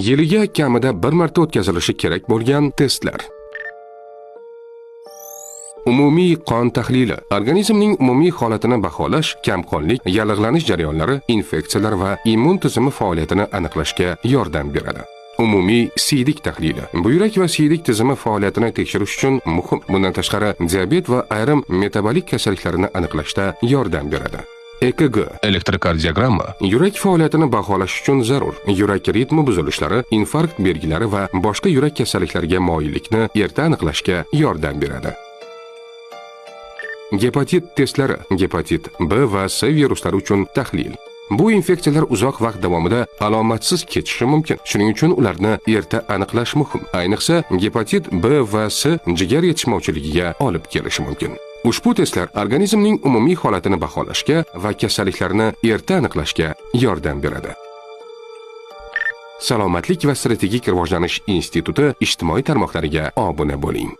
Yiliga kamida bir marta o'tkazilishi kerak bo'lgan testlar. Umumiy qon tahlili. Organizmning umumiy holatini baholash, kamqonlik, yallig'lanish jarayonlari, infeksiyalar va immun tizimi faoliyatini aniqlashga yordam beradi. Umumiy siydik tahlili. Buyrak va siydik tizimi faoliyatini tekshirish uchun muhim. Bundan tashqari, diabet va ayrim metabolik kasalliklarini aniqlashda yordam beradi. EKG, elektrokardiogramma, yurak faoliyatini baholash uchun zarur. Yurak ritmi buzilishlari, infarkt belgilari va boshqa yurak kasalliklariga moyillikni erta aniqlashga yordam beradi. Gepatit testlari. Gepatit B va C viruslari uchun tahlil. Bu infeksiyalar uzoq vaqt davomida alomatsiz kechishi mumkin. Shuning uchun ularni erta aniqlash muhim. Ayniqsa, gepatit B va C jigar yetishmovchiligiga olib kelishi mumkin. Ushbu testlar organizmning umumiy holatini baholashga va kasalliklarni erta aniqlashga yordam beradi. Salomatlik va strategik rivojlanish instituti ijtimoiy tarmoqlariga obuna bo'ling.